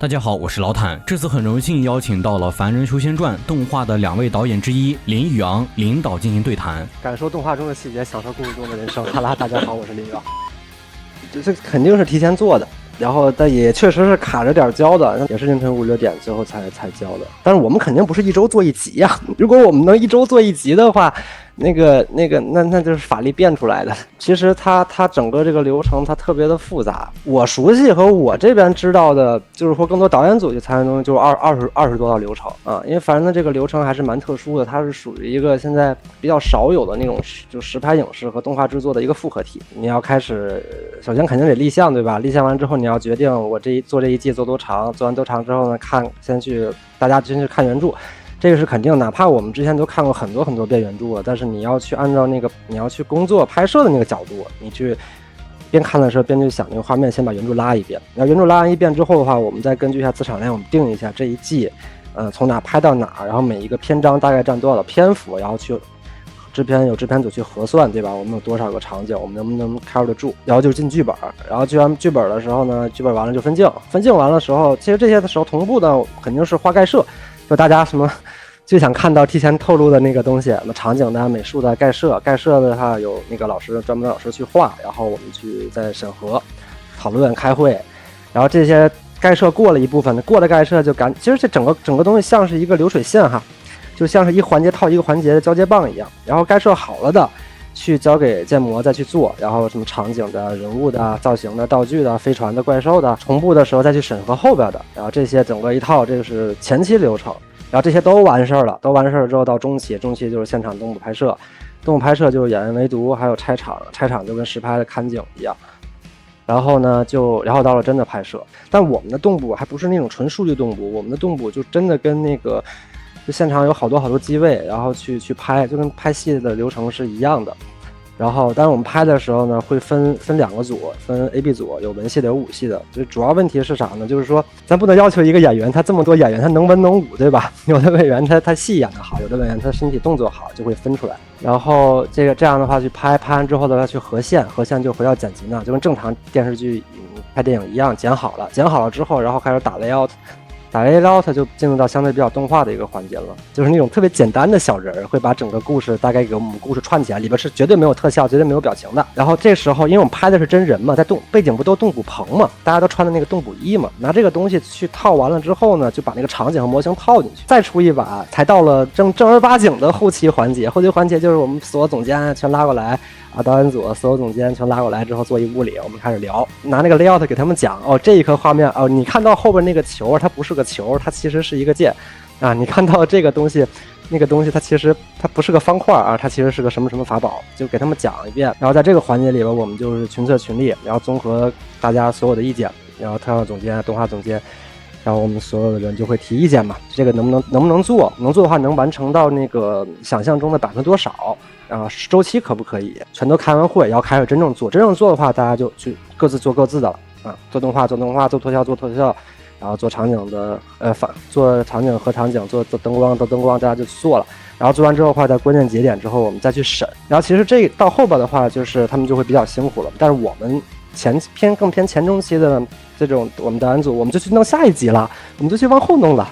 大家好，我是老坦。这次很荣幸邀请到了《凡人修仙传》动画的2位导演之一林宇昂林导进行对谈，感受动画中的细节，享受故事中的人生。哈啦，大家好，我是林宇昂。这肯定是提前做的，然后但也确实是卡着点交的，也是凌晨5、6点最后才交的。但是我们肯定不是一周做一集呀、如果我们能一周做一集的话，那就是法力变出来的。其实它整个这个流程它特别的复杂。我熟悉和我这边知道的，就是说更多导演组去参与的东西，就是二十多道流程啊。因为反正的这个流程还是蛮特殊的，它是属于一个现在比较少有的那种就实拍影视和动画制作的一个复合体。你要开始，首先肯定得立项，对吧？立项完之后，你要决定我做这一季做多长，做完多长之后呢，大家先去看原著。这个是肯定，哪怕我们之前都看过很多遍原著了，但是你要去按照你要去工作拍摄的那个角度，你去边看的时候边去想那个画面，先把原著拉一遍。然后原著拉完一遍之后的话，我们再根据一下资产量，我们定一下这一季，从哪拍到哪，然后每一个篇章大概占多少的篇幅，然后去有制片组去核算，对吧？我们有多少个场景，我们能不能 cover 得住？然后就进剧本，然后进完剧本的时候呢，剧本完了就分镜完了时候，其实这些的时候同步呢，肯定是画盖摄。就大家什么最想看到提前透露的那个东西，什么场景的、美术的、盖摄的话，有那个专门老师去画，然后我们去再审核、讨论、开会，然后这些盖摄过了一部分，过了盖摄就其实这整个东西像是一个流水线哈，就像是一环节套一个环节的交接棒一样，然后盖摄好了的去交给建模再去做，然后什么场景的、人物的、造型的、道具的、飞船的、怪兽的，同步的时候再去审核后边的，然后这些整个一套，这个是前期流程。然后这些都完事儿了，之后到中期就是现场动捕拍摄，就是演员围读，还有拆场就跟实拍的看景一样。然后到了真的拍摄，但我们的动捕还不是那种纯数据动捕，我们的动捕就真的跟那个就现场有好多机位，然后去拍，就跟拍戏的流程是一样的。然后当然我们拍的时候呢，会分2个组，分 A、B 组，有文戏的有武戏的。就主要问题是啥呢？就是说咱不能要求一个演员他这么多演员他能文能武，对吧？有的演员他戏演得好，有的演员他身体动作好，就会分出来。然后这样的话去拍完之后呢，要去核线就回到剪辑呢，就跟正常电视剧拍电影一样，剪好了之后，然后开始打layout，就进入到相对比较动画的一个环节了，就是那种特别简单的小人会把整个故事大概给我们故事串起来，里边是绝对没有特效、绝对没有表情的。然后这时候，因为我们拍的是真人嘛，在背景不都动捕棚嘛，大家都穿的那个动捕衣嘛，拿这个东西去套完了之后呢，就把那个场景和模型套进去，再出一把，才到了正儿八经的后期环节。后期环节就是我们所有总监全拉过来。导演组所有总监全拉过来之后，坐一屋里，我们开始聊，拿那个 layout 给他们讲，这一颗画面，你看到后边那个球，它不是个球，它其实是一个键啊，你看到这个东西，那个东西它不是个方块啊，它其实是个什么法宝，就给他们讲一遍。然后在这个环节里边，我们就是群策群力，然后综合大家所有的意见，然后特效总监、动画总监，然后我们所有的人就会提意见嘛，这个能不能做？能做的话，能完成到那个想象中的%多少？周期可不可以？全都开完会，然后开始真正做的话，大家就去各自做各自的了啊，做动画，做特效，然后做场景的做场景和场景，做灯光，大家就做了。然后做完之后的话，在关键节点之后，我们再去审。然后其实这到后边的话，就是他们就会比较辛苦了。但是我们更偏前中期的这种我们导演组，我们就去弄下一集了，我们就去往后弄了。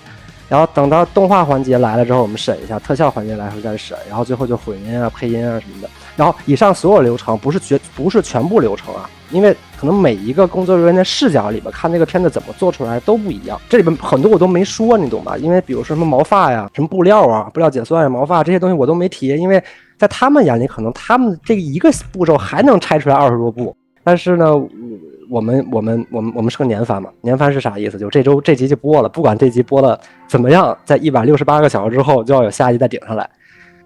然后等到动画环节来了之后，我们审一下；特效环节来了再审，然后最后就混音啊、配音啊什么的。然后以上所有流程不是全部流程啊，因为可能每一个工作人员的视角里边看那个片子怎么做出来都不一样。这里边很多我都没说，你懂吧？因为比如说什么毛发呀、什么布料解算呀、毛发这些东西我都没提，因为在他们眼里，可能他们这一个步骤还能拆出来20多部。但是呢，我们是个年番嘛，年番是啥意思？就这集就播了，不管这集播了怎么样，在168个小时之后就要有下一集再顶上来。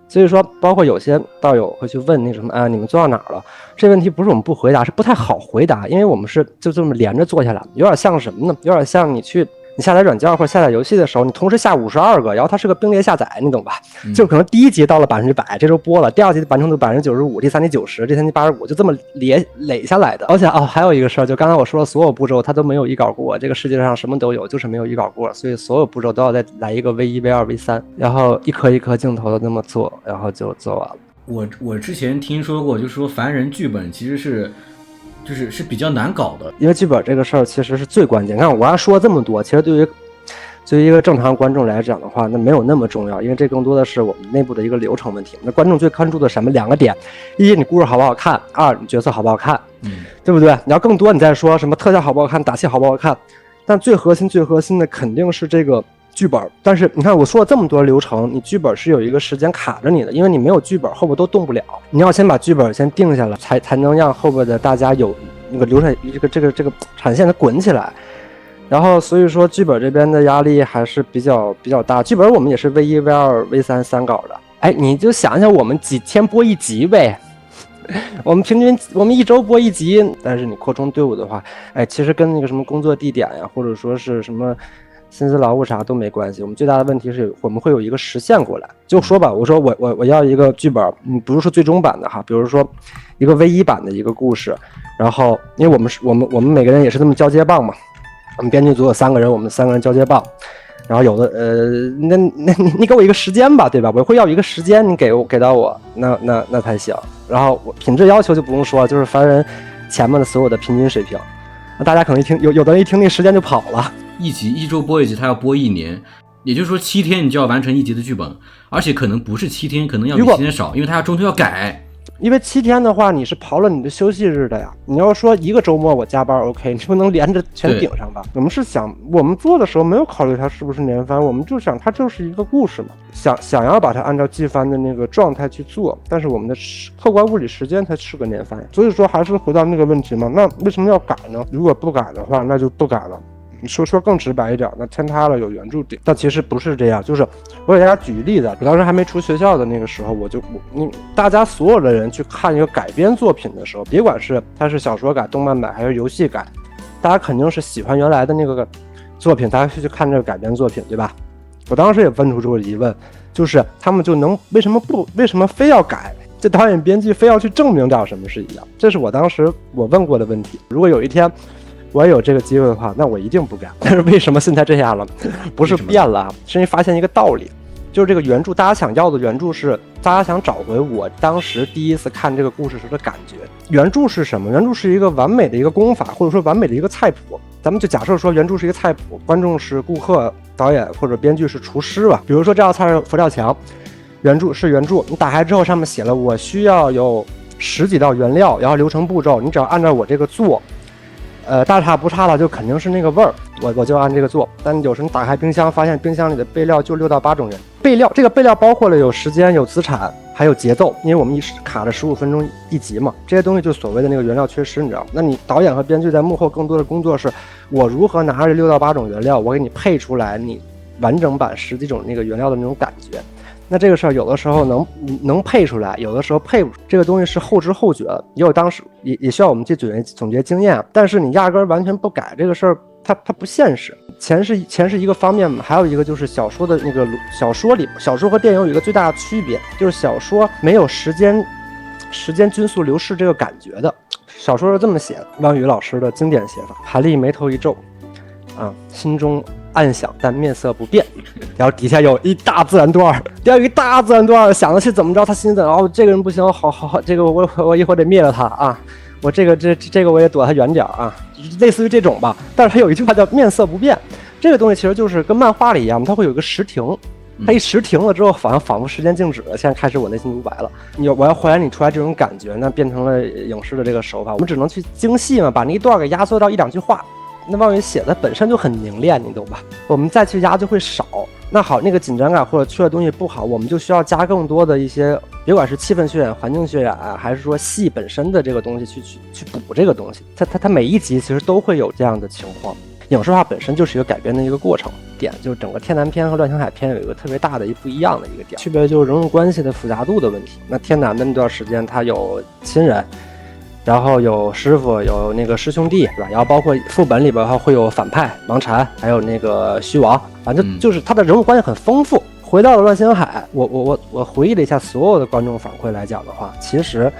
所以说，包括有些道友会去问那什么你们做到哪儿了？这问题不是我们不回答，是不太好回答，因为我们是就这么连着做下来，有点像什么呢？有点像你下载软件或者下载游戏的时候，你同时下52个，然后它是个并列下载，你懂吧？就可能第一集到了100%，这周播了，第二集完成度95%，第三集90%，第三集85%，就这么垒下来的。而且还有一个事儿，就刚才我说的所有步骤它都没有一稿过，这个世界上什么都有，就是没有一稿过，所以所有步骤都要再来一个 V1、V2、V3，然后一颗一颗镜头的那么做，然后就做完了。我之前听说过，就是说凡人剧本其实是就是比较难搞的。因为剧本这个事儿其实是最关键。看我刚才说了这么多，其实对于一个正常观众来讲的话，那没有那么重要，因为这更多的是我们内部的一个流程问题。那观众最关注的什么2个点：一，你故事好不好看；二，你角色好不好看，对不对？你要更多，你再说什么特效好不好看，打戏好不好看，但最核心的肯定是这个剧本。但是你看我说了这么多流程，你剧本是有一个时间卡着你的，因为你没有剧本，后边都动不了。你要先把剧本先定下来，才能让后边的大家有那个流程，这个产线它滚起来。然后所以说剧本这边的压力还是比较大。剧本我们也是 V1 V2 V3 3稿的。哎，你就想想我们几天播一集呗，我们平均我们1周播一集。但是你扩充队伍的话，哎，其实跟那个什么工作地点呀，或者说是什么薪资劳务啥都没关系。我们最大的问题是我们会有一个时限过来。就说吧，我说我要一个剧本，不是说最终版的哈，比如说一个 V1 版的一个故事，然后因为我们每个人也是这么交接棒嘛。我们编剧组有3个人，我们3个人交接棒，然后有的那你给我一个时间吧，对吧？我会要一个时间，你给到我，那才行。然后我品质要求就不用说，就是凡人前面的所有的平均水平。那大家可能一听有的人一听那时间就跑了，一集1周播一集，他要播1年，也就是说7天你就要完成1集的剧本，而且可能不是7天，可能要比7天少，因为他中途要改。因为7天的话，你是刨了你的休息日的呀。你要说一个周末我加班 OK， 你不能连着全顶上吧？我们是想，我们做的时候没有考虑它是不是年番，我们就想它就是一个故事嘛，想要把它按照季番的那个状态去做，但是我们的客观物理时间它是个年番，所以说还是回到那个问题嘛。那为什么要改呢？如果不改的话，那就不改了。你说更直白一点，那天塌了有原著顶，但其实不是这样。就是我给大家举个例子，我当时还没出学校的那个时候，大家所有的人去看一个改编作品的时候，别管是它是小说改、动漫改还是游戏改，大家肯定是喜欢原来的那个作品，大家去看这个改编作品，对吧？我当时也问出这个疑问，就是他们就能为什么非要改？这导演编剧非要去证明点什么是一样？这是我当时我问过的问题。如果有一天我也有这个机会的话，那我一定不改。但是为什么现在这样了？不是变了，是因为发现一个道理，就是这个原著，大家想要的原著是大家想找回我当时第一次看这个故事时的感觉。原著是什么？原著是一个完美的一个功法，或者说完美的一个菜谱。咱们就假设说原著是一个菜谱，观众是顾客，导演或者编剧是厨师吧。比如说这道菜是佛跳墙，原著是原著，你打开之后上面写了我需要有10几道原料，然后流程步骤，你只要按照我这个做。大差不差了，就肯定是那个味儿，我就按这个做。但有时你打开冰箱，发现冰箱里的备料就6到8种原备料，这个备料包括了有时间、有资产，还有节奏，因为我们卡着15分钟一集嘛，这些东西就所谓的那个原料缺失，你知道？那你导演和编剧在幕后更多的工作是，我如何拿着6到8种原料，我给你配出来你完整版10几种那个原料的那种感觉。那这个事儿有的时候能配出来，有的时候配不出，这个东西是后知后觉的，也有当时也需要我们去总结经验，但是你压根儿完全不改这个事儿，它不现实。钱是一个方面嘛，还有一个就是小说的那个小说和电影有一个最大的区别，就是小说没有时间均速流逝这个感觉的。小说是这么写的，汪宇老师的经典写法：韩立眉头一皱，心中暗想，但面色不变。然后底下有一大自然段，想的是怎么着？他心里想，这个人不行，好，这个我一会儿得灭了他啊！我这个我也躲他远点啊，类似于这种吧。但是他有一句话叫面色不变，这个东西其实就是跟漫画里一样，它会有一个时停。它一时停了之后，仿佛时间静止了。现在开始我内心独白了。我要还原你出来这种感觉，那变成了影视的这个手法。我们只能去精细嘛，把那一段给压缩到1、2句话。那汪宇写的本身就很凝练，你懂吧？我们再去压就会少。那好，那个紧张感或者缺的东西不好，我们就需要加更多的一些，别管是气氛渲染、环境渲染啊，还是说戏本身的这个东西去补这个东西。它每一集其实都会有这样的情况。影视化本身就是一个改编的一个过程点，就是整个天南篇和乱星海篇有一个特别大的不一样的一个点，区别就是人物关系的复杂度的问题。那天南的那段时间，他有亲人。然后有师傅，有那个师兄弟，是吧？然后包括副本里边会有反派王禅，还有那个虚王，反正就是他的人物关系很丰富。回到了乱星海，我回忆了一下所有的观众反馈来讲的话，其实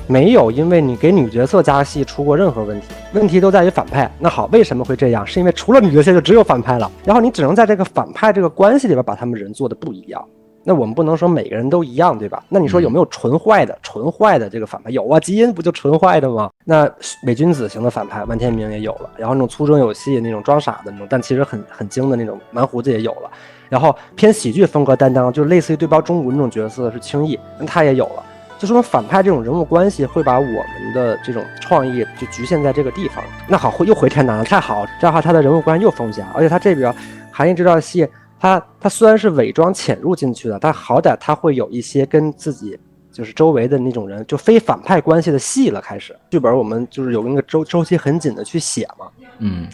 没有因为你给女角色加戏出过任何问题，问题都在于反派。那好，为什么会这样？是因为除了女角色就只有反派了，然后你只能在这个反派这个关系里边把他们人做的不一样。那我们不能说每个人都一样，对吧？那你说有没有纯坏的这个反派？有啊，基因不就纯坏的吗？那伪君子型的反派万天明也有了，然后那种粗中有细那种装傻的那种，但其实很精的那种蛮胡子也有了，然后偏喜剧风格担当，就类似于对标中国那种角色是青翼，那他也有了。就说反派这种人物关系会把我们的这种创意就局限在这个地方。那好，又回天南了，太好，这样的话他的人物关系又丰富，而且他这边韩义这段戏，他虽然是伪装潜入进去的，但好歹他会有一些跟自己就是周围的那种人就非反派关系的戏了。开始剧本我们就是有那个周期很紧的去写嘛，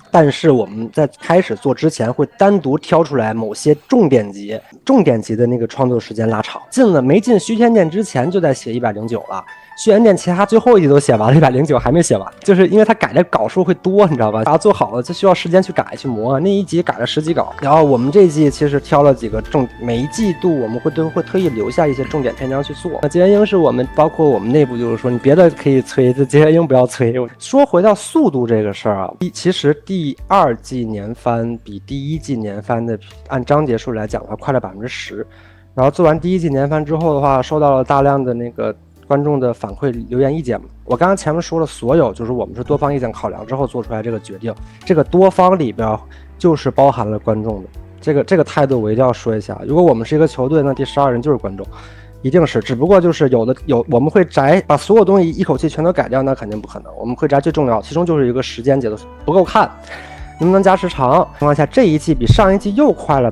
但是我们在开始做之前会单独挑出来某些重点级的那个创作时间拉长，没进虚天殿之前就在写109了，虚天殿其他最后一集都写完了，109还没写完，就是因为他改的稿数会多，你知道吧？把它做好了就需要时间去改去磨，那一集改了10几稿。然后我们这一季其实挑了几个每一季度我们会特意留下一些重点篇章去做。那结缘鹰是我们包括我们内部就是说你别的可以催，这结缘鹰不要催。说回到速度这个事儿啊，其实第2季年番比第1季年番的按章节数来讲的话快了10%。然后做完第1季年番之后的话，收到了大量的那个观众的反馈留言意见嘛。我刚刚前面说了，所有就是我们是多方意见考量之后做出来这个决定，这个多方里边就是包含了观众的这个态度，我一定要说一下。如果我们是一个球队，那第12人就是观众，一定是，只不过就是我们会摘把所有东西一口气全都改掉，那肯定不可能。我们会摘最重要，其中就是一个时间节奏不够看，能不能加时长情况下，这一季比上一季又快了，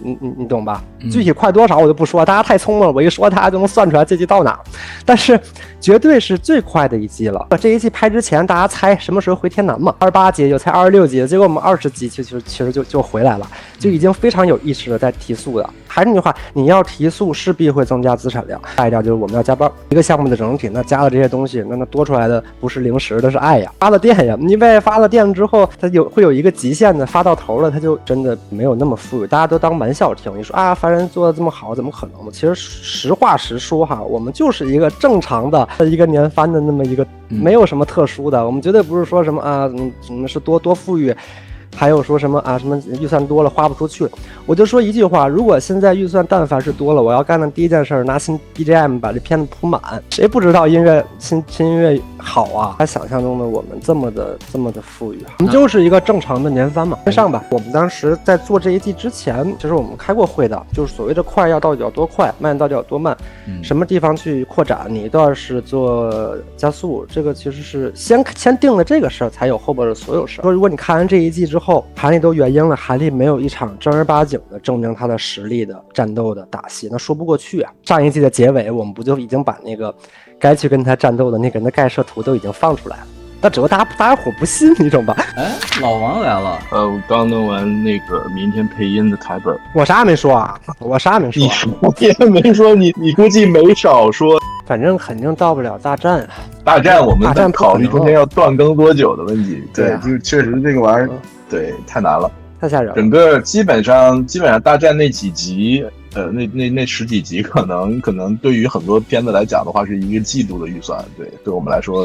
你懂吧？具体快多少我就不说，大家太聪明了，我一说大家就能算出来这季到哪。但是绝对是最快的一季了。这一季拍之前，大家猜什么时候回天南嘛？28集就猜26集，结果我们20集其实就回来了，就已经非常有意识的在提速的。还是那句话，你要提速势必会增加资产量。下一条就是我们要加班，一个项目的整体，那加了这些东西，那多出来的不是零食的是爱呀，发了电呀。你被发了电之后，它会有一个极限的，发到头了，它就真的没有那么富裕。大家都当玩笑听，你说啊，凡人做的这么好，怎么可能呢？其实实话实说哈，我们就是一个正常的一个年番的那么一个，没有什么特殊的。我们绝对不是说什么啊，什么是多富裕。还有说什么啊？什么预算多了花不出去？我就说一句话：如果现在预算但凡是多了，我要干的第一件事拿新 BGM 把这片子铺满。谁不知道新音乐好啊？他想象中的我们这么的富裕，我们就是一个正常的年番嘛。先上吧。我们当时在做这一季之前，其实我们开过会的，就是所谓的快到底要多快，慢到底要多慢，什么地方去扩展，哪一段是做加速，这个其实是先定了这个事儿，才有后边的所有事儿。说如果你看完这一季之后，韩立都原因了，韩立没有一场正儿八经的证明他的实力的战斗的打戏，那说不过去啊。上一季的结尾，我们不就已经把那个该去跟他战斗的那个人的概设图都已经放出来了？那只不过大家伙不信，你懂吧？哎，老王来了。我刚弄完那个明天配音的台本，我啥没说啊，我啥没说、啊，你也没说，你估计没少说。反正肯定到不了大战啊。大战我们在考虑中间要断更多久的问题。对，就确实这个玩意儿，对，太难了，太吓人了。整个基本上大战那几集，那10几集，可能对于很多片子来讲的话，是一个季度的预算。对我们来说，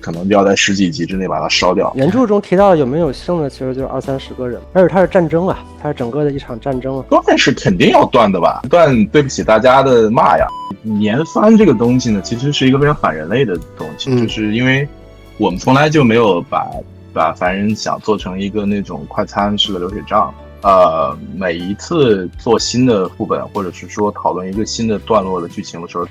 可能就要在10几集之内把它烧掉。原著中提到有没有剩的，其实就是20-30个人，而且它是战争啊，它是整个的一场战争啊。断是肯定要断的吧？断对不起大家的骂呀。年番这个东西呢，其实是一个非常反人类的东西，就是因为我们从来就没有把凡人想做成一个那种快餐式的流水账。每一次做新的副本，或者是说讨论一个新的段落的剧情的时候，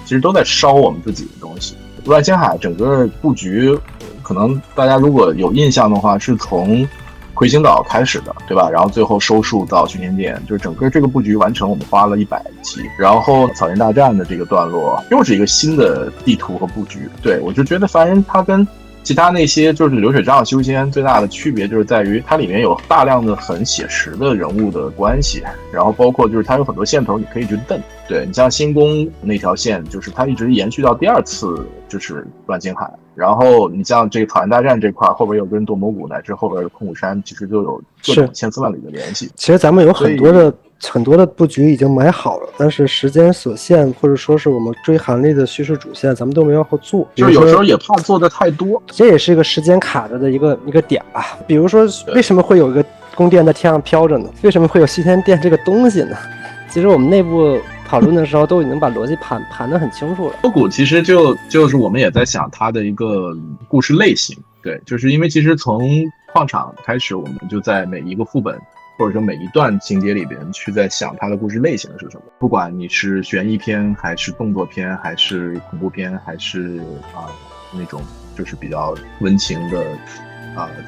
其实都在烧我们自己的东西。乱星海整个布局，可能大家如果有印象的话，是从魁星岛开始的，对吧？然后最后收束到巡天殿，就是整个这个布局完成，我们花了100期。然后草原大战的这个段落，又是一个新的地图和布局。对，我就觉得凡人它跟其他那些就是流水账修仙最大的区别就是在于它里面有大量的很写实的人物的关系，然后包括就是它有很多线头你可以去蹬。对，你像新宫那条线，就是它一直延续到第2次就是乱星海，然后你像这个草原大战这块后边又跟多摩谷乃至后边的空谷山其实就有各种千丝万缕的联系。其实咱们有很多的布局已经买好了，但是时间所限，或者说是我们追韩立的叙事主线，咱们都没往后做，就是有时候也怕做的太多，这也是一个时间卡着的一个点吧。比如说为什么会有一个宫殿在天上飘着呢？为什么会有西天殿这个东西呢？其实我们内部讨论的时候都已经把逻辑盘得很清楚了。幽谷其实就是我们也在想它的一个故事类型，对，就是因为其实从矿场开始，我们就在每一个副本或者说每一段情节里边去在想它的故事类型是什么。不管你是悬疑片，还是动作片，还是恐怖片，还是那种就是比较温情的。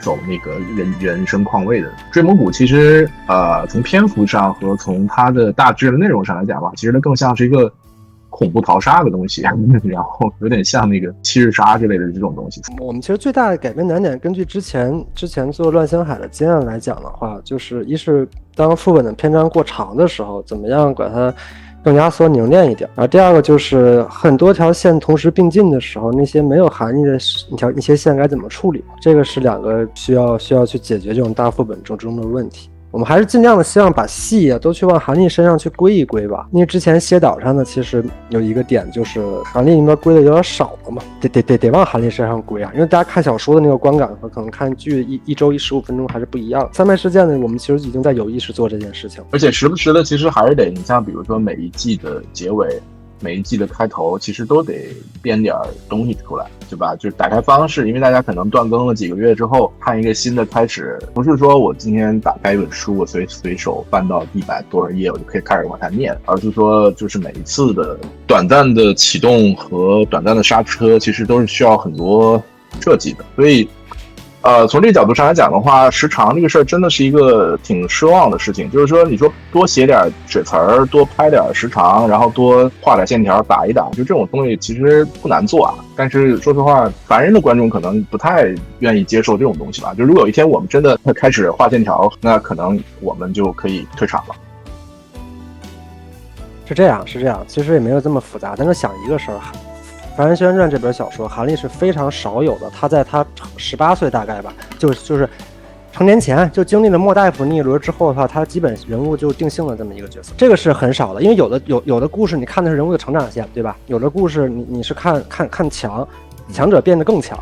走那个人生况味的追梦谷，其实从篇幅上和从它的大致的内容上来讲吧，其实它更像是一个恐怖淘沙的东西，然后有点像那个七日杀之类的这种东西。我们其实最大的改编难点，根据之前做乱星海的经验来讲的话，就是一是当副本的篇章过长的时候，怎么样把它更压缩凝练一点。然后第二个就是很多条线同时并进的时候，那些没有含义的一些线该怎么处理，这个是两个需要去解决这种大副本中的问题。我们还是尽量的希望把戏都去往韩立身上去归一归吧，因为之前歇岛上呢，其实有一个点就是韩立那边归的有点少了嘛，得往韩立身上归啊，因为大家看小说的那个观感和可能看剧一周15分钟还是不一样。三派事件呢，我们其实已经在有意识做这件事情，而且时不时的其实还是得，你像比如说每一季的结尾。每一季的开头其实都得编点东西出来，对吧？就是打开方式，因为大家可能断更了几个月之后，看一个新的开始，不是说我今天打开一本书，我随手翻到100多少页，我就可以开始往下念，而是说就是每一次的短暂的启动和短暂的刹车，其实都是需要很多设计的，所以。从这个角度上来讲的话，时长这个事儿真的是一个挺奢望的事情。就是说，你说多写点水词儿，多拍点时长，然后多画点线条，打一打，就这种东西其实不难做啊。但是说实话，凡人的观众可能不太愿意接受这种东西吧。就如果有一天我们真的开始画线条，那可能我们就可以退场了。是这样，其实也没有这么复杂。但是想一个事儿。《凡人修仙传》这本小说，韩立是非常少有的。他在他18岁大概吧，就是成年前就经历了莫大夫那一轮之后的话，他基本人物就定性了这么一个角色。这个是很少的，因为有的故事你看的是人物的成长线，对吧？有的故事你是看强者变得更强。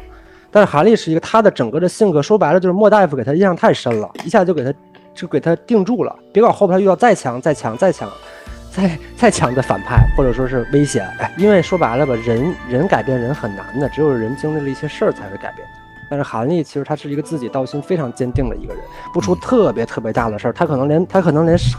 但是韩立是一个他的整个的性格，说白了就是莫大夫给他印象太深了，一下就给他定住了。别搞后边遇到再强再强的反派，或者说是危险，因为说白了吧，人改变人很难的，只有人经历了一些事儿才会改变。但是韩立其实他是一个自己道心非常坚定的一个人，不出特别大的事儿，他可能连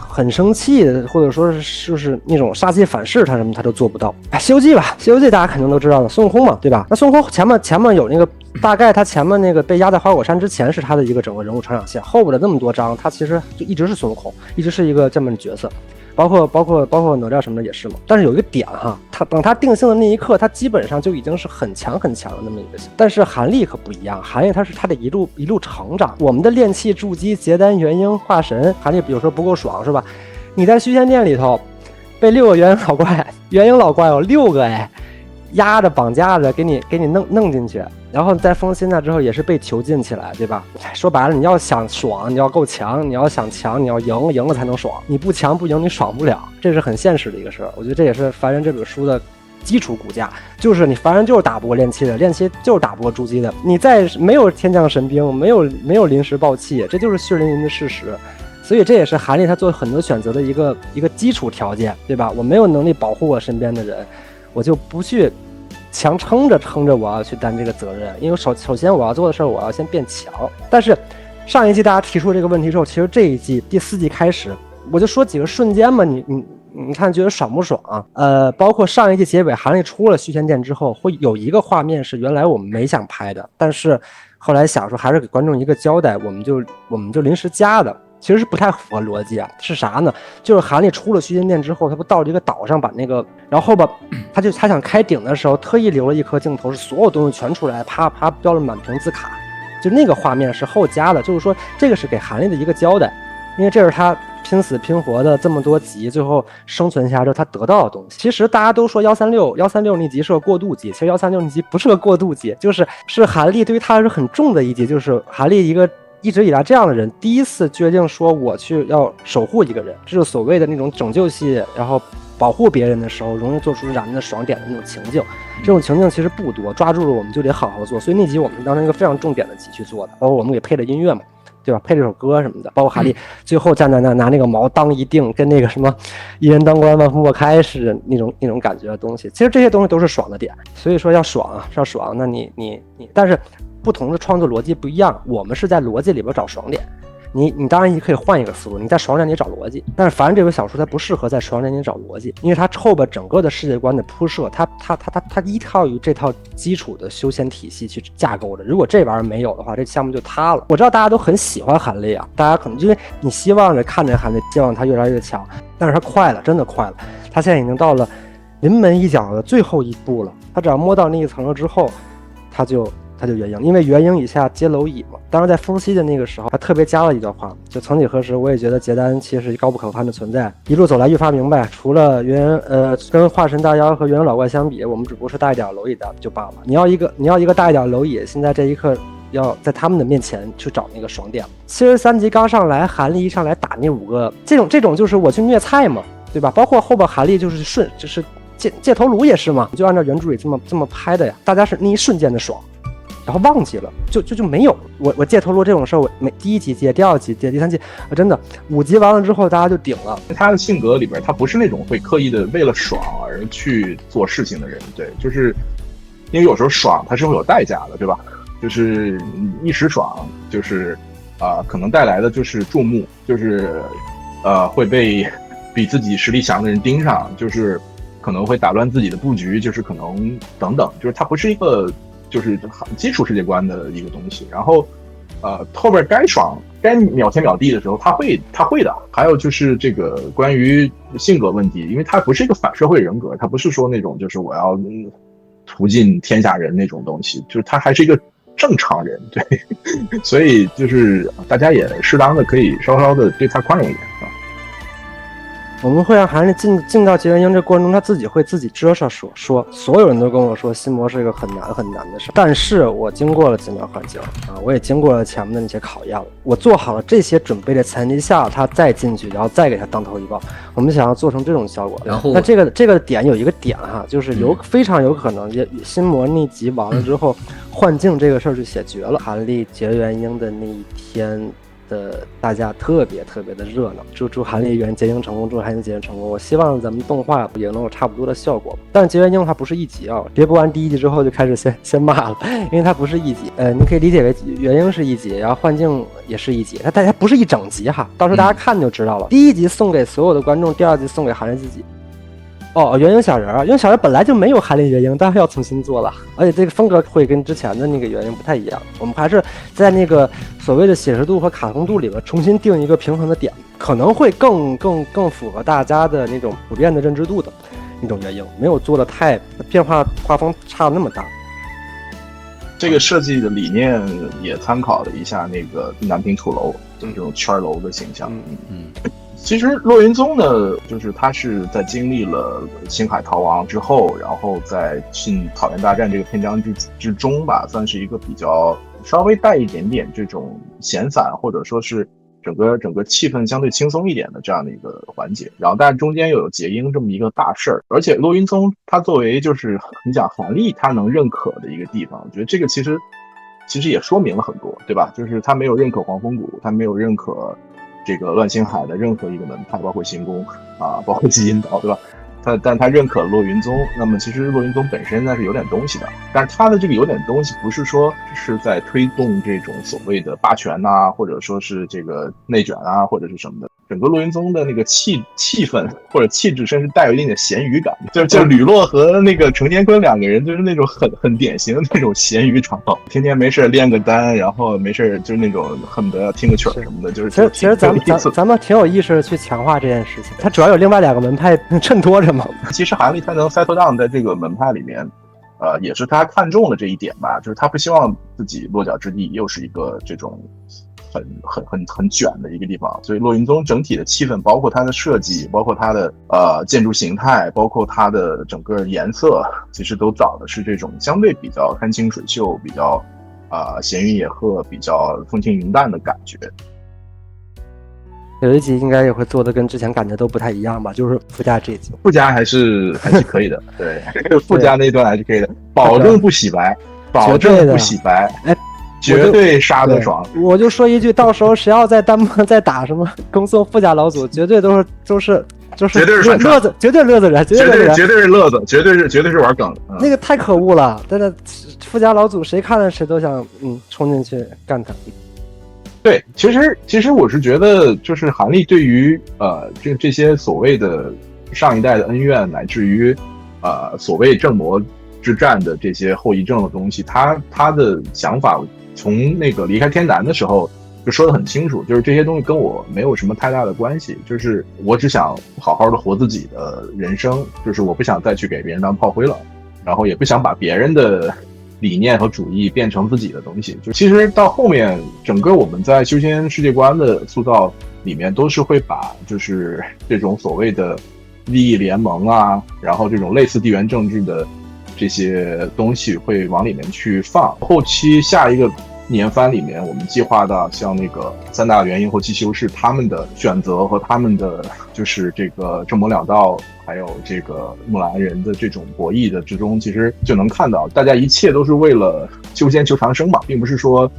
很生气的，或者说是就是那种杀气反噬他什么他都做不到。西游记吧，西游记大家肯定都知道了，孙悟空嘛，对吧？那孙悟空前面有那个大概他前面那个被压在花果山之前是他的一个整个人物成长线，后边的那么多章他其实就一直是孙悟空，一直是一个这么的角色。包括哪吒什么的也是嘛，但是有一个点哈，等他定性的那一刻，他基本上就已经是很强的那么一个。但是韩立可不一样，韩立他得一路成长。我们的炼器筑基结丹元婴化神，韩立比如说不够爽是吧？你在虚仙殿里头被6个元婴老怪有6个压着绑架着给你弄进去，然后在封心那之后也是被囚禁起来，对吧？说白了，你要想爽，你要够强，你要想强，你要赢了才能爽，你不强不赢你爽不了，这是很现实的一个事儿。我觉得这也是凡人这本书的基础骨架，就是你凡人就是打不过炼器的，炼器就是打不过筑基的，你在没有天降神兵，没有临时爆气，这就是血淋淋的事实。所以这也是韩立他做很多选择的一个基础条件，对吧？我没有能力保护我身边的人，我就不去强撑着我要去担这个责任，因为首先我要做的事儿，我要先变强。但是上一季大家提出这个问题之后，其实这一季第4季开始，我就说几个瞬间嘛，你看觉得爽不爽啊？包括上一季结尾韩立出了虚仙殿之后，会有一个画面是原来我们没想拍的，但是后来想说还是给观众一个交代，我们就临时加的。其实是不太符合逻辑啊，是啥呢？就是韩立出了虚仙殿之后，他不到这个岛上把那个，然后吧，他想开顶的时候，特意留了一颗镜头，是所有东西全出来，啪标了满屏字卡，就那个画面是后加的，就是说这个是给韩立的一个交代，因为这是他拼死拼活的这么多集，最后生存下之后他得到的东西。其实大家都说136那集是个过渡集，其实136那集不是个过渡集，是韩立对于他来说很重的一集，就是韩立一直以来这样的人第一次决定说我去要守护一个人，这是所谓的那种拯救系，然后保护别人的时候容易做出燃的爽点的那种情境。这种情境其实不多，抓住了我们就得好好做，所以那集我们当成一个非常重点的集去做的，包括我们给配了音乐嘛。对吧？配这首歌什么的，包括哈利最后站在那拿那个矛当一定，跟那个什么一人当关万夫莫开似的那种感觉的东西。其实这些东西都是爽的点，所以说要爽啊，要爽。那你，但是不同的创作逻辑不一样，我们是在逻辑里边找爽点。你当然也可以换一个思路，你在爽点里找逻辑，但是凡这本小说它不适合在爽点里找逻辑，因为它后边整个的世界观的铺设，它依靠于这套基础的修仙体系去架构的。如果这玩意儿没有的话，这项目就塌了。我知道大家都很喜欢韩立啊，大家可能因为你希望着看着韩立，希望他越来越强，但是他快了，真的快了，他现在已经到了临门一脚的最后一步了。他只要摸到那一层了之后，他就元婴，因为元婴以下皆蝼蚁嘛。当然在风息的那个时候，他特别加了一段话，就曾几何时，我也觉得结丹其实是高不可攀的存在。一路走来，愈发明白，除了跟化神大妖和元婴老怪相比，我们只不过是大一点蝼蚁的就罢了。你要一个大一点蝼蚁，现在这一刻要在他们的面前去找那个爽点了。73集刚上来，韩立一上来打那5个，这种就是我去虐菜嘛，对吧？包括后边韩立就是戒头颅也是嘛，就按照原著里这么拍的呀，大家是那一瞬间的爽。然后忘记了，就没有我戒头颅这种事儿，我第1集戒，第2集戒，第3集，真的5集完了之后大家就顶了。他的性格里边，他不是那种会刻意的为了爽而去做事情的人，对，就是因为有时候爽它是会有代价的，对吧？就是一时爽，就是可能带来的就是注目，就是会被比自己实力强的人盯上，就是可能会打乱自己的布局，就是可能等等，就是它不是一个。就是基础世界观的一个东西，然后，后边该爽该秒天秒地的时候，他会的。还有就是这个关于性格问题，因为他不是一个反社会人格，他不是说那种就是我要屠尽天下人那种东西，就是他还是一个正常人，对，所以就是大家也适当的可以稍稍的对他宽容一点啊。我们会让韩立进到结元婴这过程中，他自己会自己遮上说，所有人都跟我说心魔是一个很难的事，但是我经过了几秒环境啊，我也经过了前面的那些考验了，我做好了这些准备的前提下，他再进去，然后再给他当头一棒。我们想要做成这种效果，然后那这个点有一个点哈，就是非常有可能心魔那集完了之后，幻境这个事儿就解决了。韩立结元婴的那一天。大家特别的热闹，祝韩立结晶成功，祝韩立结晶成功。我希望咱们动画也能有差不多的效果。但是结元婴它不是1集啊，别播完第1集之后就开始先骂了，因为它不是1集。你可以理解为元婴是1集，然后幻境也是1集，它不是一整集哈，到时候大家看就知道了。第1集送给所有的观众，第2集送给韩立自己。元婴小人啊，元婴小人本来就没有韩立元婴，但是要重新做了，而且这个风格会跟之前的那个元婴不太一样。我们还是在那个所谓的写实度和卡通度里边重新定一个平衡的点，可能会更符合大家的那种普遍的认知度的那种元婴，没有做的太变化，画风差那么大。这个设计的理念也参考了一下那个南平土楼的这种圈楼的形象。其实洛云宗呢，就是他是在经历了星海逃亡之后，然后在进草原大战这个篇章之中吧，算是一个比较稍微带一点点这种闲散，或者说是整个气氛相对轻松一点的这样的一个环节。然后但是中间又有结婴这么一个大事儿，而且洛云宗他作为就是你讲韩立他能认可的一个地方，我觉得这个其实也说明了很多，对吧？就是他没有认可黄风谷，他没有认可这个乱星海的任何一个门派，包括行宫啊，包括基因岛，对吧？但他认可洛云宗，那么其实洛云宗本身那是有点东西的，但是他的这个有点东西不是说是在推动这种所谓的霸权啊，或者说是这个内卷啊，或者是什么的。整个洛云宗的那个气氛或者气质，甚至带有一点点咸鱼感，就吕洛和那个程天坤2个人就是那种很典型的那种咸鱼长跑，天天没事练个单，然后没事就是那种恨不得要听个曲什么的，就是其实咱们挺有意识的去强化这件事情，他主要有另外2个门派衬托着嘛。其实韩立他能 settle down 在这个门派里面，也是他看中了这一点吧，就是他不希望自己落脚之地又是一个这种很卷的一个地方，所以洛云宗整体的气氛，包括它的设计，包括它的建筑形态，包括它的整个颜色，其实都找的是这种相对比较山清水秀，比较闲云野鹤，比较风轻云淡的感觉。有一集应该也会做的跟之前感觉都不太一样吧，就是附加这一集，附加还是可以的，对，附加那一段还是可以的，保证不洗白，保证不洗白。绝对杀得爽。我就说一句，到时候谁要在弹幕上再打什么恭送富家老祖，绝对都是绝对是乐子，绝对乐子人，绝对是乐子，绝对是玩梗。那个太可恶了，真的，富家老祖谁看了谁都想冲进去干他。对，其实我是觉得，就是韩立对于这些所谓的上一代的恩怨，乃至于所谓正魔之战的这些后遗症的东西，他的想法从那个离开天坛的时候就说得很清楚，就是这些东西跟我没有什么太大的关系，就是我只想好好的活自己的人生，就是我不想再去给别人当炮灰了，然后也不想把别人的理念和主义变成自己的东西。就其实到后面整个我们在修仙世界观的塑造里面，都是会把就是这种所谓的利益联盟啊，然后这种类似地缘政治的这些东西会往里面去放。后期下一个年番里面，我们计划到像那个三大元婴或七修士他们的选择和他们的就是这个正魔两道，还有这个木兰人的这种博弈的之中，其实就能看到大家一切都是为了修仙求长生嘛，并不是说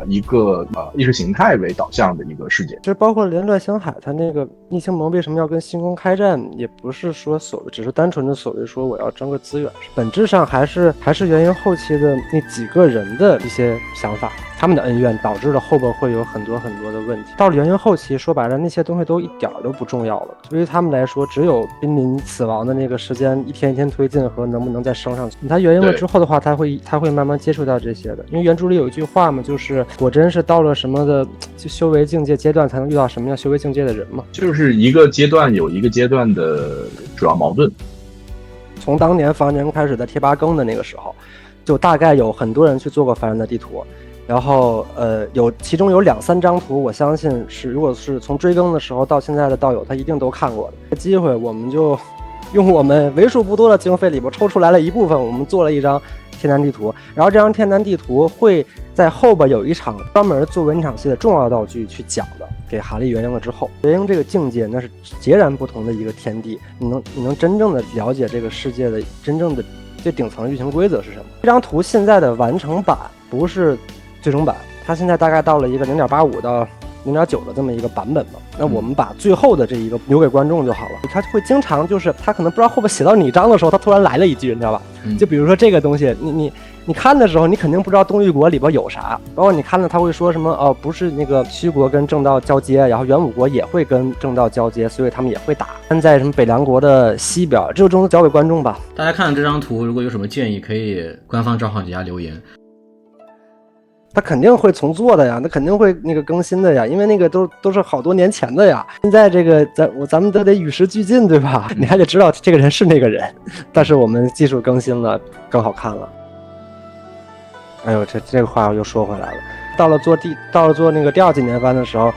一个意识形态为导向的一个世界。就包括连乱星海，他那个逆星盟为什么要跟星宫开战，也不是说只是单纯的所谓说我要争个资源，本质上还是元婴后期的那几个人的一些想法，他们的恩怨导致了后边会有很多的问题。到了元婴后期，说白了那些东西都一点都不重要了，对于他们来说，只有濒临死亡的那个时间一天一天推进和能不能再升上去。他元婴了之后的话，他会慢慢接触到这些的。因为原著里有一句话嘛，就是果真是到了什么的就修为境界阶段，才能遇到什么样修为境界的人嘛。就是一个阶段有一个阶段的主要矛盾。从当年凡人开始在贴吧更的那个时候，就大概有很多人去做过凡人的地图。然后其中有2-3张图，我相信是如果是从追更的时候到现在的道友，他一定都看过的。机会我们就用我们为数不多的经费里边抽出来了一部分，我们做了一张天坛地图。然后这张天坛地图会在后边有一场专门作为那场戏的重要道具去讲的，给韩立元婴了之后，元婴这个境界那是截然不同的一个天地，你能真正的了解这个世界的真正的最顶层的运行规则是什么。这张图现在的完成版不是最终版，它现在大概到了一个0.85到0.9的这么一个版本嘛。那我们把最后的这一个留给观众就好了。他会经常就是他可能不知道后边写到哪章的时候，他突然来了一句，你知道吧？就比如说这个东西，你看的时候，你肯定不知道东域国里边有啥，包括你看了他会说什么不是那个虚国跟正道交接，然后元武国也会跟正道交接，所以他们也会打。但在什么北凉国的西边，这个中交给观众吧。大家看了这张图，如果有什么建议，可以官方账号底下留言。他肯定会重做的呀，那肯定会那个更新的呀，因为那个都是好多年前的呀。现在这个咱们都得与时俱进，对吧？你还得知道这个人是那个人，但是我们技术更新了，更好看了。哎呦，这个话又说回来了。到了做那个第2季年番的时候，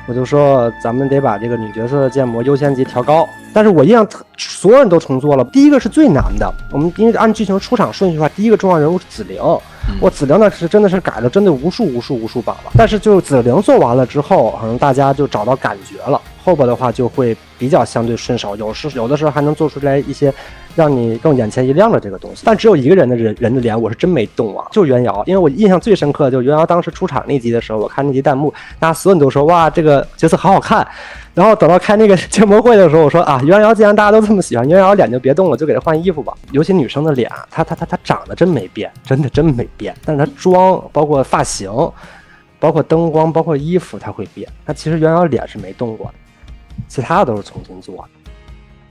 我就说咱们得把这个女角色的建模优先级调高。但是我印象所有人都重做了。第一个是最难的，我们因为按剧情出场顺序的话，第一个重要人物是紫菱。我紫菱那是真的是改了真的无数版了。但是就紫菱做完了之后，可能大家就找到感觉了，后边的话就会比较相对顺手，有的时候还能做出来一些让你更眼前一亮的这个东西。但只有一个人的脸我是真没动啊，就是袁瑶。因为我印象最深刻的就是袁瑶当时出场那集的时候，我看那集弹幕，大家所有人都说哇这个角色好好看。然后等到开那个建模会的时候，我说啊，袁瑶既然大家都这么喜欢，袁瑶脸就别动了，就给她换衣服吧。尤其女生的脸，她长得真没变，真没变，但是她妆包括发型包括灯光包括衣服她会变。她其实袁瑶脸是没动过的，其他的都是重新做的。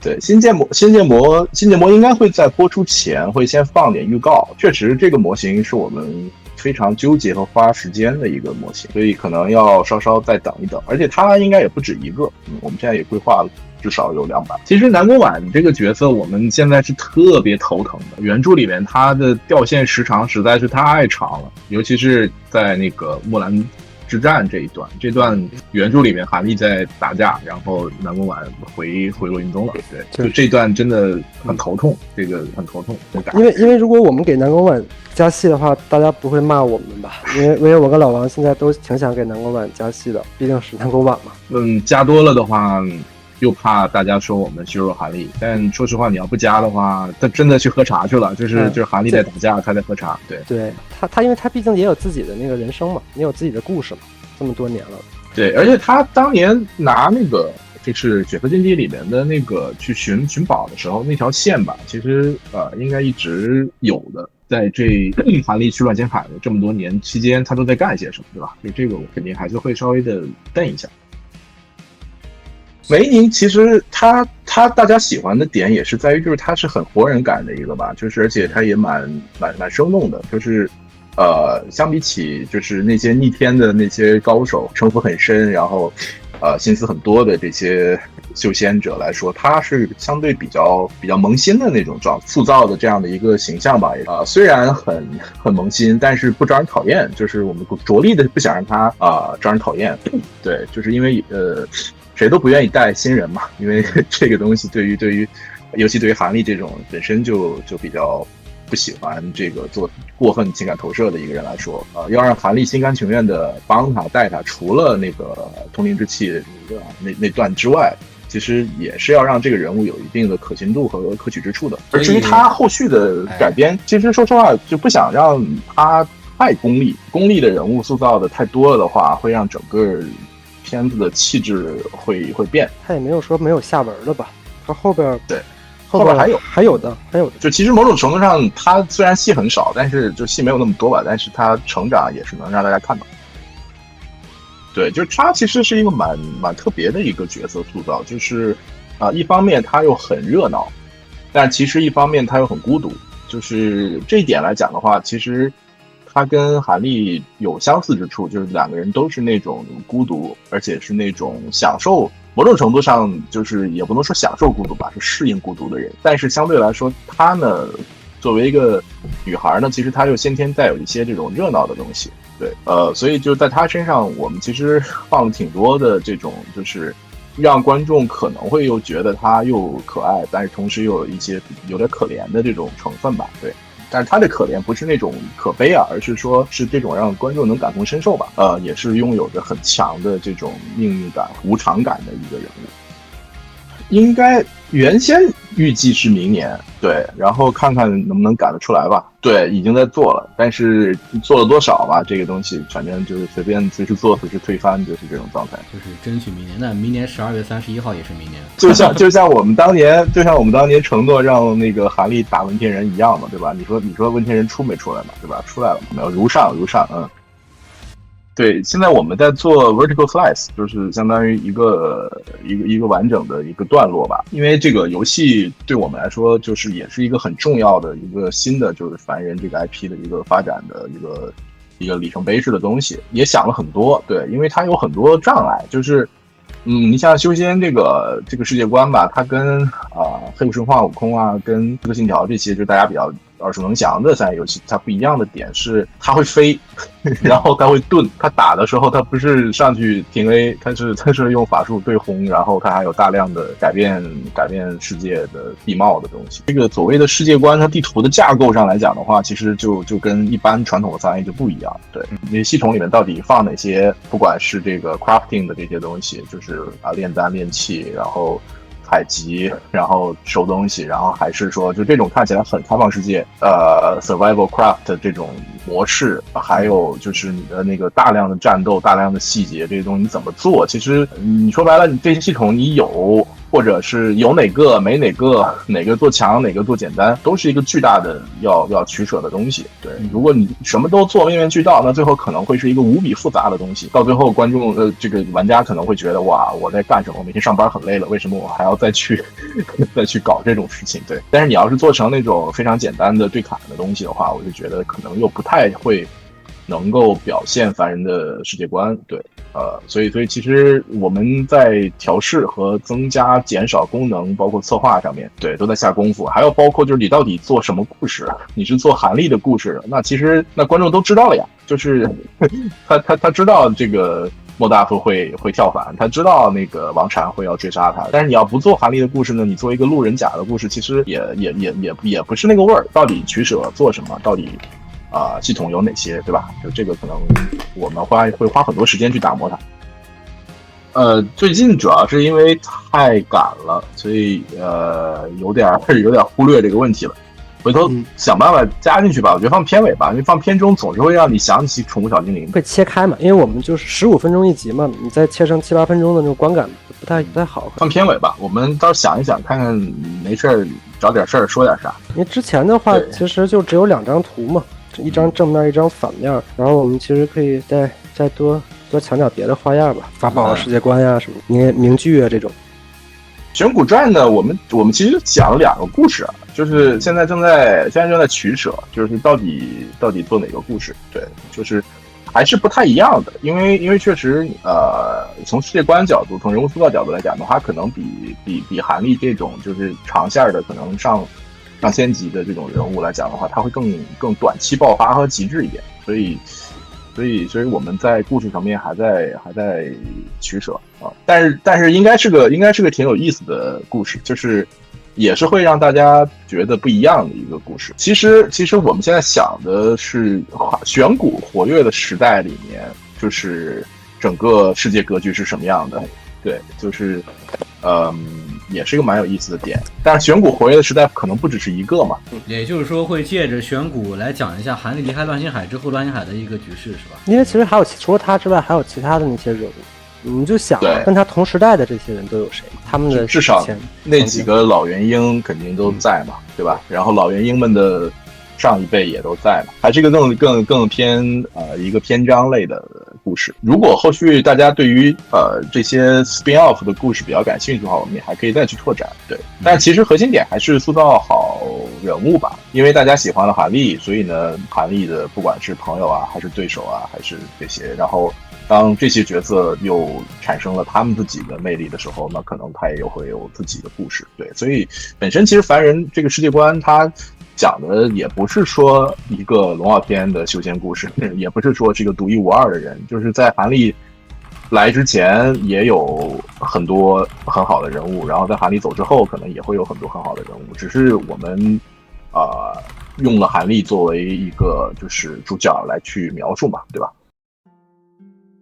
对，新建模应该会在播出前会先放点预告。确实这个模型是我们非常纠结和花时间的一个模型，所以可能要稍稍再等一等。而且它应该也不止一个，我们现在也规划了至少有2版。其实南宫婉这个角色我们现在是特别头疼的，原著里面他的掉线时长实在是太长了，尤其是在那个木兰之战这段原著里面韩立在打架，然后南宫婉回洛云宗了。对，就这段真的很头痛，这个很头痛。因为如果我们给南宫婉加戏的话，大家不会骂我们吧？因为我跟老王现在都挺想给南宫婉加戏的，毕竟是南宫婉嘛。加多了的话，又怕大家说我们削弱韩立。但说实话，你要不加的话，他真的去喝茶去了，就是韩立在打架，他在喝茶。对他，因为他毕竟也有自己的那个人生嘛，也有自己的故事嘛，这么多年了。对，而且他当年拿那个就是《血色禁忌》里面的那个去寻宝的时候，那条线吧，其实应该一直有的。在这韩立去乱仙海的这么多年期间，他都在干些什么，对吧？所以这个我肯定还是会稍微的瞪一下。梅宁其实他大家喜欢的点也是在于，就是他是很活人感的一个吧，就是而且他也蛮生动的，就是相比起就是那些逆天的那些高手，城府很深，然后心思很多的这些修仙者来说，他是相对比较萌新的那种塑造的这样的一个形象吧。虽然很萌新，但是不招人讨厌，就是我们着力的不想让他招人讨厌。对，就是因为谁都不愿意带新人嘛，因为这个东西对于尤其对于韩立这种本身就比较不喜欢这个做过分情感投射的一个人来说，要让韩立心甘情愿的帮他带他，除了那个通灵之气那段之外，其实也是要让这个人物有一定的可信度和可取之处的。而至于他后续的改编，其实说实话就不想让他太功利的人物塑造的太多了的话，会让整个片子的气质会变。他也没有说没有下文了吧？他后边对。后边还有的，就其实某种程度上，他虽然戏很少，但是就戏没有那么多吧，但是他成长也是能让大家看到。对，就是他其实是一个蛮特别的一个角色塑造，就是一方面他又很热闹，但其实一方面他又很孤独。就是这一点来讲的话，其实他跟韩立有相似之处，就是两个人都是那种孤独，而且是那种享受。某种程度上，就是也不能说享受孤独吧，是适应孤独的人。但是相对来说，她呢，作为一个女孩呢，其实她又先天带有一些这种热闹的东西。对，所以就在她身上，我们其实放了挺多的这种，就是让观众可能会又觉得她又可爱，但是同时又有一些有点可怜的这种成分吧。对。但是他的可怜不是那种可悲啊，而是说是这种让观众能感同身受吧。也是拥有着很强的这种命运感、无常感的一个人物。应该原先预计是明年，对，然后看看能不能赶得出来吧。对，已经在做了，但是做了多少吧，这个东西反正就是随时做，随时推翻，就是这种状态。就是争取明年，那明年12月31号也是明年。就像我们当年承诺让那个韩立打文天人一样嘛，对吧？你说文天人出没出来嘛，对吧？出来了，没有？如上，对，现在我们在做 vertical slice， 就是相当于一个完整的一个段落吧。因为这个游戏对我们来说，就是也是一个很重要的一个新的就是凡人这个 IP 的一个发展的一个里程碑式的东西，也想了很多。对，因为它有很多障碍，就是你像修仙这个世界观吧，它跟黑悟神话、悟空啊，跟刺客信条这些就大家比较耳熟能详的3A游戏，它不一样的点是它会飞，然后它会盾，它打的时候它不是上去停 A， 它是用法术对轰，然后它还有大量的改变世界的地貌的东西。这个所谓的世界观，它地图的架构上来讲的话，其实就跟一般传统的3A 就不一样。对，那系统里面到底放哪些，不管是这个 crafting 的这些东西，就是炼丹炼器，然后采集，然后收东西，然后还是说就这种看起来很开放世界survival craft 这种模式，还有就是你的那个大量的战斗、大量的细节这些东西你怎么做，其实你说白了，你这些系统你有，或者是有哪个没哪个做强，哪个做简单，都是一个巨大的要取舍的东西。对，如果你什么都做面面俱到，那最后可能会是一个无比复杂的东西，到最后观众这个玩家可能会觉得，哇，我在干什么？我每天上班很累了，为什么我还要再去搞这种事情？对，但是你要是做成那种非常简单的对砍的东西的话，我就觉得可能又不太会能够表现凡人的世界观。对，所以其实我们在调试和增加、减少功能，包括策划上面，对，都在下功夫。还有包括就是你到底做什么故事？你是做韩立的故事，那其实观众都知道了呀，就是他知道这个莫大夫会跳反，他知道那个王禅会要追杀他，但是你要不做韩立的故事呢，你做一个路人甲的故事，其实也不是那个味儿。到底取舍做什么？到底系统有哪些，对吧？就这个可能我们会花很多时间去打磨它。最近主要是因为太赶了，所以有点忽略这个问题了。回头想办法加进去吧，我觉得放片尾吧，因为放片中总是会让你想起宠物小精灵。会切开嘛？因为我们就是15分钟一集嘛，你再切成7、8分钟的那种观感不太好。放片尾吧，我们到时候想一想，看看没事儿找点事儿说点啥。因为之前的话其实就只有2张图嘛，一张正面一张反面，然后我们其实可以再多强调别的花样吧，法宝世界观呀什么名句啊这种。选古传呢，我们其实讲了2个故事啊，就是现在正在取舍，就是到底做哪个故事？对，就是还是不太一样的，因为确实从世界观角度，从人物塑造角度来讲的话，可能比韩立这种就是长线的可能上千集的这种人物来讲的话，它会更短期爆发和极致一点，所以我们在故事层面还在取舍啊，但是应该是个挺有意思的故事，就是也是会让大家觉得不一样的一个故事。其实我们现在想的是选古活跃的时代里面，就是整个世界格局是什么样的？对，就是也是一个蛮有意思的点。但是选古活跃的时代可能不只是一个嘛，也就是说会借着选古来讲一下韩立离开乱星海之后乱星海的一个局势，是吧？因为其实还有除了他之外，还有其他的那些人物，你们就想跟他同时代的这些人都有谁？他们的至少那几个老元婴肯定都在嘛，对吧？然后老元婴们的上一辈也都在嘛，还是一个更偏一个篇章类的故事。如果后续大家对于这些 spin off 的故事比较感兴趣的话，我们也还可以再去拓展。对，但其实核心点还是塑造好人物吧，因为大家喜欢了韩立，所以呢，韩立的不管是朋友啊，还是对手啊，还是这些，然后当这些角色又产生了他们自己的魅力的时候，那可能他也会有自己的故事。对，所以本身其实凡人这个世界观，它讲的也不是说一个龙傲天的修仙故事，也不是说是一个独一无二的人，就是在韩立来之前也有很多很好的人物，然后在韩立走之后可能也会有很多很好的人物，只是我们用了韩立作为一个就是主角来去描述嘛，对吧？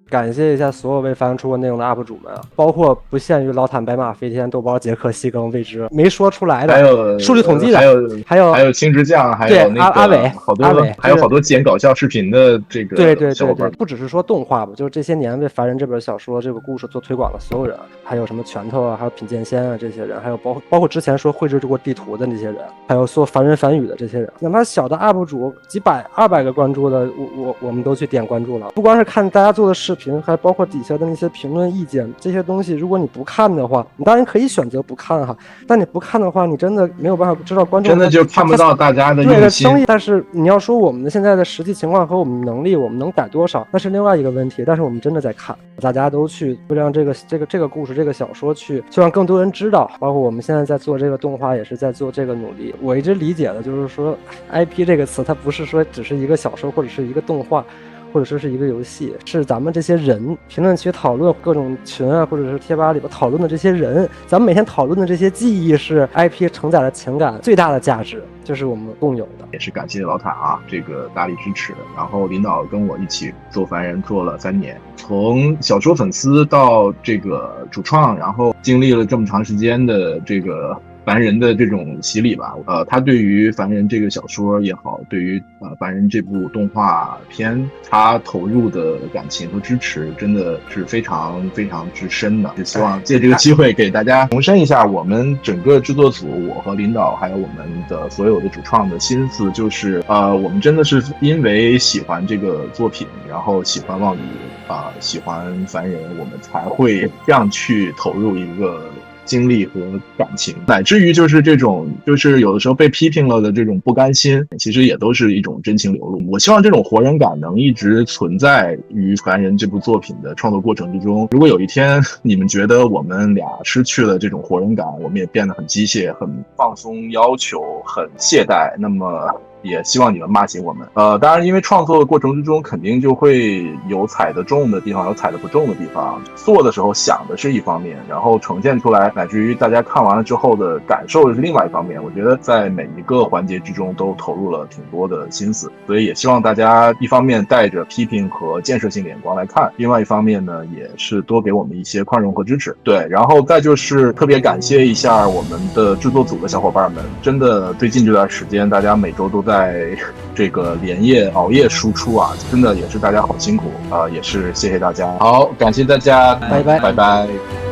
感谢一下所有为凡人出过内容的 UP 主们啊，包括不限于老坦、白马、飞天、豆包、杰克、西更、未知没说出来的，还有数据统计的，还有青之酱，还有那个阿伟，还有好多剪搞笑视频的这个对，不只是说动画吧，就是这些年为凡人这本小说这个故事做推广的所有人，还有什么拳头啊，还有品剑仙啊这些人，还有包括之前说绘制过地图的那些人，还有做凡人凡语的这些人，哪怕小的 UP 主几百、200个关注的，我们都去点关注了，不光是看大家做的视频，还包括底下的那些评论意见，这些东西如果你不看的话，你当然可以选择不看哈，但你不看的话，你真的没有办法知道观众真的就看不到大家的用心。但是你要说我们的现在的实际情况和我们能力，我们能改多少，那是另外一个问题。但是我们真的在看，大家都去让这个故事、这个小说去让更多人知道，包括我们现在在做这个动画，也是在做这个努力。我一直理解的就是说 ，IP 这个词，它不是说只是一个小说或者是一个动画。或者说是一个游戏，是咱们这些人评论区讨论各种群啊，或者是贴吧里边讨论的这些人，咱们每天讨论的这些记忆是 IP 承载的情感最大的价值，这是我们共有的。也是感谢老塔啊，这个大力支持。然后领导跟我一起做凡人做了3年，从小说粉丝到这个主创，然后经历了这么长时间的这个凡人的这种洗礼吧，他对于凡人这个小说也好，对于凡人这部动画片，他投入的感情和支持真的是非常非常之深的。就希望借这个机会给大家重申一下，我们整个制作组，我和领导还有我们的所有的主创的心思，就是我们真的是因为喜欢这个作品，然后喜欢望雨喜欢凡人，我们才会这样去投入一个经历和感情，乃至于就是这种就是有的时候被批评了的这种不甘心，其实也都是一种真情流露。我希望这种活人感能一直存在于凡人这部作品的创作过程之中。如果有一天你们觉得我们俩失去了这种活人感，我们也变得很机械、很放松要求、很懈怠，那么也希望你们骂醒我们。当然因为创作的过程之中肯定就会有踩得重的地方，有踩得不重的地方。做的时候想的是一方面，然后呈现出来乃至于大家看完了之后的感受是另外一方面。我觉得在每一个环节之中都投入了挺多的心思，所以也希望大家一方面带着批评和建设性的眼光来看，另外一方面呢也是多给我们一些宽容和支持。对，然后再就是特别感谢一下我们的制作组的小伙伴们，真的最近这段时间大家每周都在这个连夜熬夜输出啊，真的也是大家好辛苦啊，也是谢谢大家。好，感谢大家，拜拜拜拜。